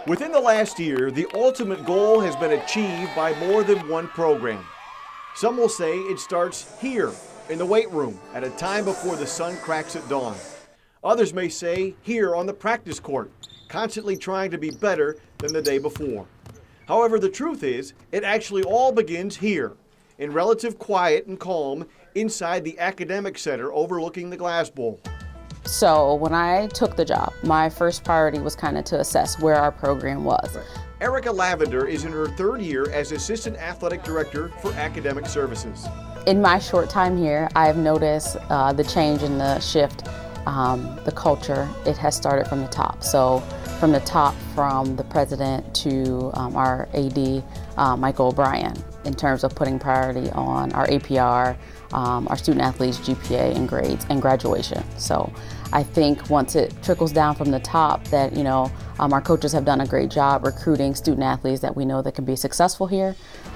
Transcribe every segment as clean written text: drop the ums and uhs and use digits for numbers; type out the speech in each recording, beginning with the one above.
Within the last year, the ultimate goal has been achieved by more than one program. Some will say it starts here, in the weight room, at a time before the sun cracks at dawn. Others may say here on the practice court, constantly trying to be better than the day before. However, the truth is, it actually all begins here, in relative quiet and calm, inside the academic center overlooking the Glass Bowl. So when I took the job, my first priority was kind of to assess where our program was. Right. Erica Lavender is in her third year as Assistant Athletic Director for Academic Services. In my short time here, I've noticed the change in the shift, the culture. It has started from the top. So from the top, from the president to our AD, Michael O'Brien, in terms of putting priority on our APR, our student athletes, GPA and grades and graduation. So I think once it trickles down from the top that, our coaches have done a great job recruiting student athletes that we know that can be successful here.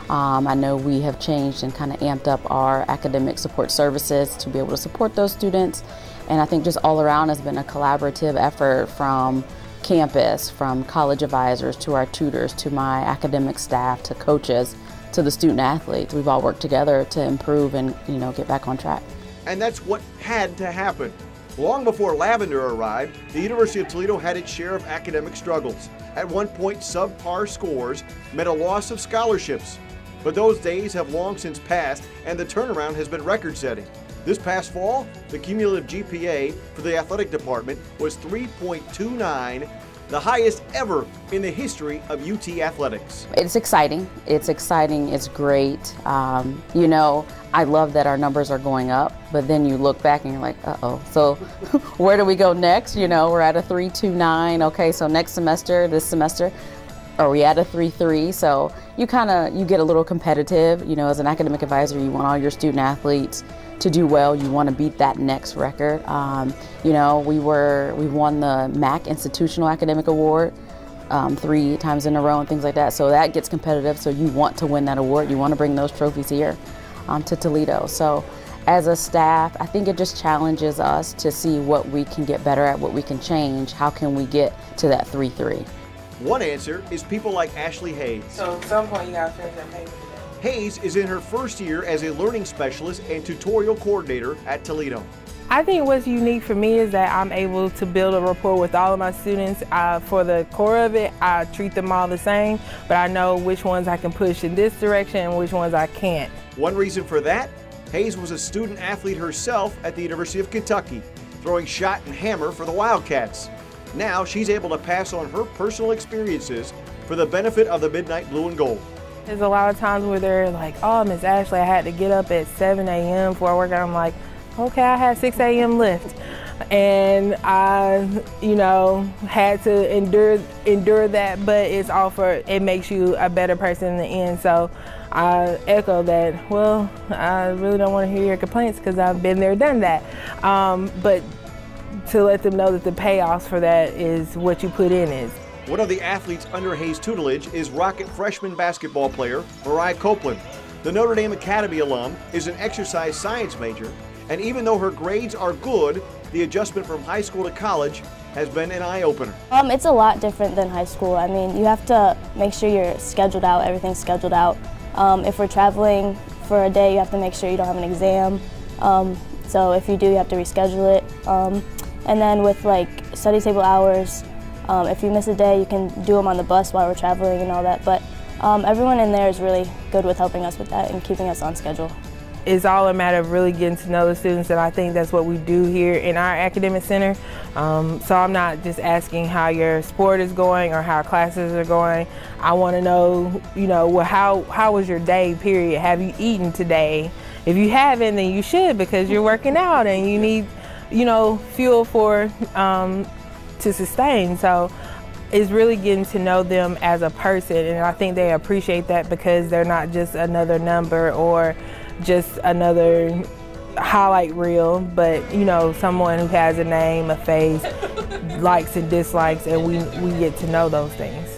I know we have changed and kind of amped up our academic support services to be able to support those students. And I think just all around has been a collaborative effort from campus, from college advisors to our tutors, to my academic staff, to coaches, to the student athletes. We've all worked together to improve and get back on track. And that's what had to happen. Long before Lavender arrived, the University of Toledo had its share of academic struggles. At one point, subpar scores meant a loss of scholarships. But those days have long since passed, and the turnaround has been record-setting. This past fall, the cumulative GPA for the athletic department was 3.29, the highest ever in the history of UT athletics. It's exciting. It's great. I love that our numbers are going up, but then you look back and you're like, uh-oh. So where do we go next? We're at a 3.29. Okay, so this semester, are we at a 3.3? So you get a little competitive. As an academic advisor, you want all your student athletes to do well. You want to beat that next record. We won the MAC Institutional Academic Award 3 times in a row and things like that. So that gets competitive. So you want to win that award. You want to bring those trophies here to Toledo. So as a staff, I think it just challenges us to see what we can get better at, what we can change. How can we get to that 3.3? One answer is people like Ashley Hayes. So at some point you got to finish that paper. Hayes is in her first year as a learning specialist and tutorial coordinator at Toledo. I think what's unique for me is that I'm able to build a rapport with all of my students. For the core of it, I treat them all the same, but I know which ones I can push in this direction and which ones I can't. One reason for that, Hayes was a student athlete herself at the University of Kentucky, throwing shot and hammer for the Wildcats. Now she's able to pass on her personal experiences for the benefit of the Midnight Blue and Gold. There's a lot of times where they're like, oh, Miss Ashley, I had to get up at 7 a.m. before I work out. I'm like, okay, I had 6 a.m. lift. And I, had to endure that, but it's all it makes you a better person in the end. So I echo that, well, I really don't want to hear your complaints because I've been there, done that. But to let them know that the payoffs for that is what you put in is. One of the athletes under Hayes' tutelage is Rocket freshman basketball player Mariah Copeland. The Notre Dame Academy alum is an exercise science major, and even though her grades are good, the adjustment from high school to college has been an eye-opener. It's a lot different than high school. I mean, you have to make sure you're scheduled out, everything's scheduled out. If we're traveling for a day, you have to make sure you don't have an exam. So if you do, you have to reschedule it. And then with study table hours, if you miss a day, you can do them on the bus while we're traveling and all that. But everyone in there is really good with helping us with that and keeping us on schedule. It's all a matter of really getting to know the students, and I think that's what we do here in our academic center. So I'm not just asking how your sport is going or how classes are going. I want to know, how was your day, period? Have you eaten today? If you haven't, then you should, because you're working out and you need, fuel to sustain. So it's really getting to know them as a person, and I think they appreciate that because they're not just another number or just another highlight reel, but someone who has a name, a face, likes and dislikes, and we get to know those things.